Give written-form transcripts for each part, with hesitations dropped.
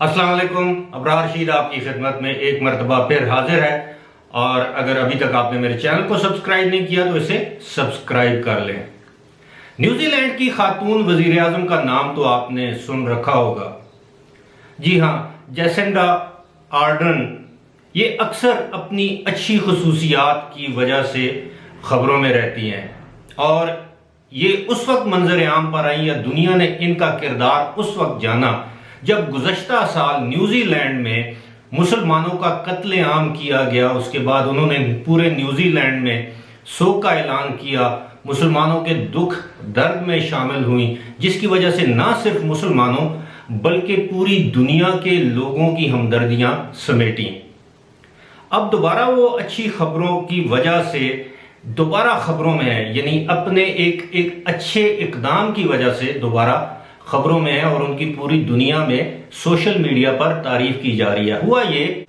अस्सलाम वालेकुम। अबरार रशीद आपकी खिदमत में एक मरतबा फिर हाजिर है। और अगर अभी तक आपने मेरे चैनल को सब्सक्राइब नहीं किया तो इसे सब्सक्राइब कर लें। न्यूजीलैंड की खातून वजीर आजम का नाम तो आपने सुन रखा होगा। जी हाँ, जैसिंडा आर्डर्न। ये अक्सर अपनी अच्छी खसूसियात की वजह से खबरों में रहती हैं और ये उस वक्त मंजर आम पर आई या दुनिया ने इनका किरदार उस वक्त जाना जब गुज़श्ता साल न्यूजीलैंड में मुसलमानों का कत्लेआम किया गया। उसके बाद उन्होंने पूरे न्यूजीलैंड में शोक का ऐलान किया, मुसलमानों के दुख दर्द में शामिल हुई, जिसकी वजह से ना सिर्फ मुसलमानों बल्कि पूरी दुनिया के लोगों की हमदर्दियां समेटी। अब दोबारा वो अच्छी खबरों की वजह से दोबारा खबरों में है, यानी अपने एक अच्छे इकदाम की वजह से दोबारा खबरों में है और उनकी पूरी दुनिया में सोशल मीडिया पर तारीफ की जा रही है। हुआ ये,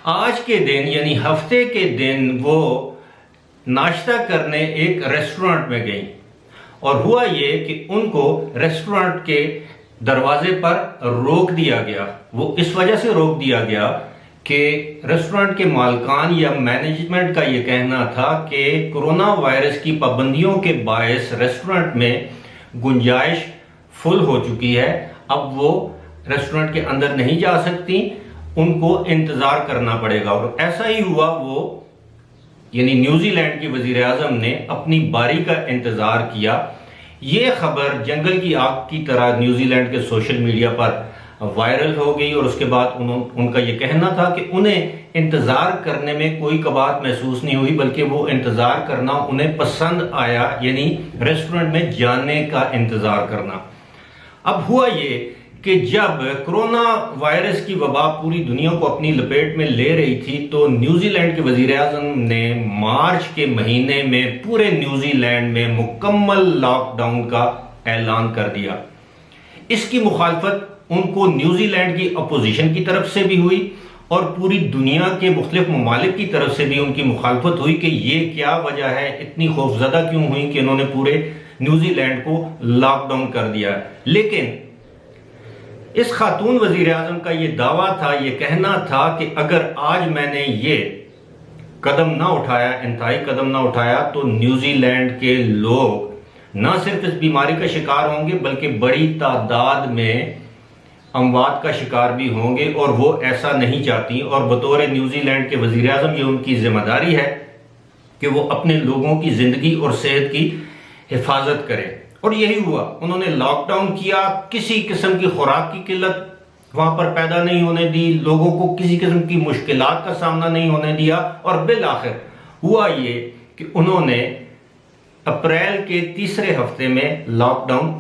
आज के दिन यानी हफ्ते के दिन वो नाश्ता करने एक रेस्टोरेंट में गई और हुआ ये कि उनको रेस्टोरेंट के दरवाजे पर रोक दिया गया। वो इस वजह से रोक दिया गया कि रेस्टोरेंट के मालिकान या मैनेजमेंट का ये कहना था कि कोरोना वायरस की पाबंदियों के बायस रेस्टोरेंट में गुंजाइश फुल हो चुकी है। अब वो रेस्टोरेंट के अंदर नहीं जा सकती, उनको इंतजार करना पड़ेगा। और ऐसा ही हुआ। वो यानी न्यूजीलैंड की वजीर आजम ने अपनी बारी का इंतजार किया। ये खबर जंगल की आग की तरह न्यूजीलैंड के सोशल मीडिया पर वायरल हो गई और उसके बाद उनका ये कहना था कि उन्हें इंतजार करने में कोई कबाहत महसूस नहीं हुई, बल्कि वो इंतजार करना उन्हें पसंद आया, यानी रेस्टोरेंट में जाने का इंतजार करना। अब हुआ ये कि जब कोरोना वायरस की वबा पूरी दुनिया को अपनी लपेट में ले रही थी तो न्यूजीलैंड के वजीर आजम ने मार्च के महीने में पूरे न्यूजीलैंड में मुकम्मल लॉकडाउन का ऐलान कर दिया। इसकी मुखालफत उनको न्यूजीलैंड की अपोजिशन की तरफ से भी हुई और पूरी दुनिया के मुख्तलिफ ममालिक की तरफ से भी उनकी मुखालफत हुई कि ये क्या वजह है, इतनी खौफजदा क्यों हुई कि इन्होंने पूरे न्यूजीलैंड को लॉकडाउन कर दिया। लेकिन इस खातून वजीर आजम का ये दावा था, ये कहना था कि अगर आज मैंने ये कदम ना उठाया, इंतहाई कदम ना उठाया, तो न्यूजीलैंड के लोग ना सिर्फ इस बीमारी का शिकार होंगे बल्कि बड़ी तादाद में अमवात का शिकार भी होंगे और वो ऐसा नहीं चाहती। और बतौर न्यूजीलैंड के वजीर आजम ये उनकी जिम्मेदारी है कि वो अपने लोगों की जिंदगी और सेहत की हिफाजत करें। और यही हुआ, उन्होंने लॉकडाउन किया, किसी किस्म की खुराक की किल्लत वहां पर पैदा नहीं होने दी, लोगों को किसी किस्म की मुश्किलात का सामना नहीं होने दिया। और बिल आखिर हुआ ये कि उन्होंने अप्रैल के तीसरे हफ्ते में लॉकडाउन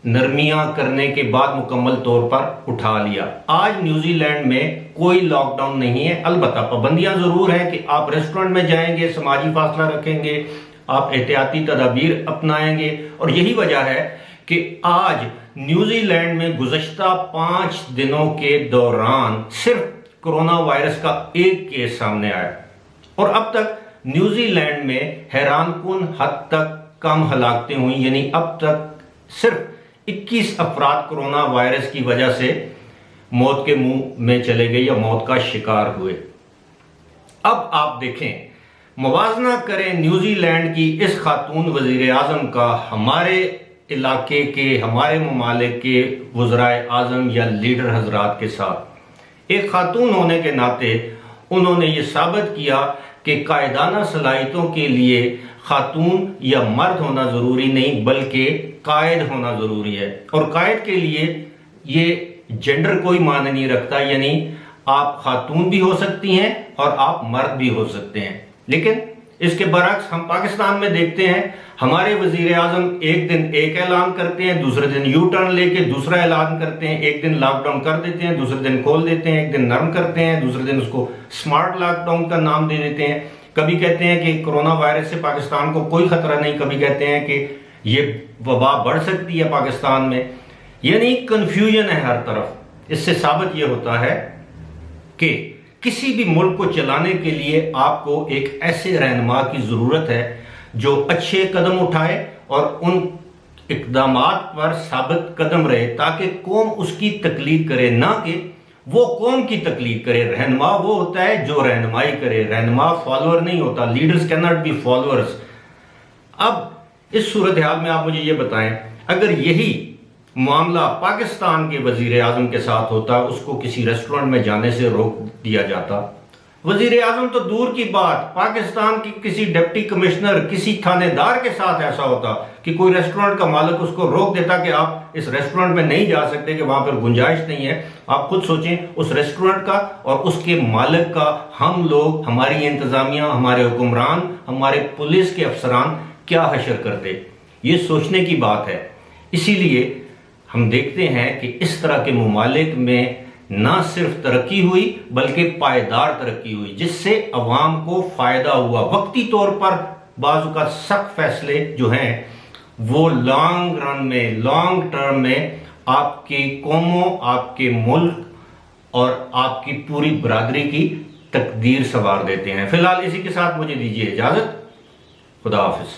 नरमियां करने के बाद मुकम्मल तौर पर उठा लिया। आज न्यूजीलैंड में कोई लॉकडाउन नहीं है, अलबत्ता पाबंदियां जरूर है कि आप रेस्टोरेंट में जाएंगे, समाजी फासला रखेंगे, आप एहतियाती तदाबीर अपनाएंगे। और यही वजह है कि आज न्यूजीलैंड में गुज़श्ता 5 दिनों के दौरान सिर्फ कोरोना वायरस का एक केस सामने आया और अब तक न्यूजीलैंड में हैरानकुन हद तक कम हलाकतें हुई, यानी अब तक सिर्फ 21 अफराद कोरोना वायरस की वजह से मौत के मुंह में चले गए या मौत का शिकार हुए। अब आप देखें, मुवाजना करें न्यूजीलैंड की इस खातून वजीर आजम का हमारे इलाके के, हमारे ममालिक के वज़राए आजम या लीडर हजरात के साथ। एक खातून होने के नाते उन्होंने ये साबित किया कि कायदाना सलाहियतों के लिए खातून या मर्द होना ज़रूरी नहीं बल्कि कायद होना ज़रूरी है। और कायद के लिए ये जेंडर कोई मायने नहीं रखता, यानी आप खातून भी हो सकती हैं और आप मर्द भी हो सकते हैं। लेकिन इसके बरक्स हम पाकिस्तान में देखते हैं, हमारे वजीर आजम एक दिन एक ऐलान करते हैं, दूसरे दिन यू टर्न लेके दूसरा ऐलान करते हैं। एक दिन लॉकडाउन कर देते हैं, दूसरे दिन खोल देते हैं, एक दिन नरम करते हैं, दूसरे दिन उसको स्मार्ट लॉकडाउन का नाम दे देते हैं। कभी कहते हैं कि कोरोना वायरस से पाकिस्तान को कोई खतरा नहीं, कभी कहते हैं कि ये वबा बढ़ सकती है पाकिस्तान में। यानी कंफ्यूजन है हर तरफ। इससे साबित यह होता है कि किसी भी मुल्क को चलाने के लिए आपको एक ऐसे रहनुमा की जरूरत है जो अच्छे कदम उठाए और उन इकदामात पर साबित कदम रहे ताकि कौम उसकी तकलीद करे, ना कि वो कौम की तकलीफ करे। रहनुमा वो होता है जो रहनुमाई करे, रहनुमा फॉलोअर नहीं होता। Leaders can not be followers. अब इस सूरत हाल में आप मुझे ये बताएं, अगर यही मामला पाकिस्तान के वजीर आजम के साथ होता, उसको किसी रेस्टोरेंट में जाने से रोक दिया जाता, वजीर आजम तो दूर की बात, पाकिस्तान की किसी डिप्टी कमिश्नर, किसी थानेदार के साथ ऐसा होता कि कोई रेस्टोरेंट का मालिक उसको रोक देता कि आप इस रेस्टोरेंट में नहीं जा सकते, कि वहां पर गुंजाइश नहीं है। आप खुद सोचें, उस रेस्टोरेंट का और उसके मालिक का हम लोग, हमारी इंतजामिया, हमारे हुक्मरान, हमारे पुलिस के अफसरान क्या हशर करते। ये सोचने की बात है। इसीलिए हम देखते हैं कि इस तरह के ममालिक में ना सिर्फ तरक्की हुई बल्कि पायदार तरक्की हुई, जिससे अवाम को फायदा हुआ। वक्ती तौर पर बाजू का सख्त फैसले जो हैं वो लॉन्ग रन में, लॉन्ग टर्म में आपकी कौमों, आपके मुल्क और आपकी पूरी बरादरी की तकदीर संवार देते हैं। फिलहाल इसी के साथ मुझे दीजिए इजाजत। खुदा हाफिज।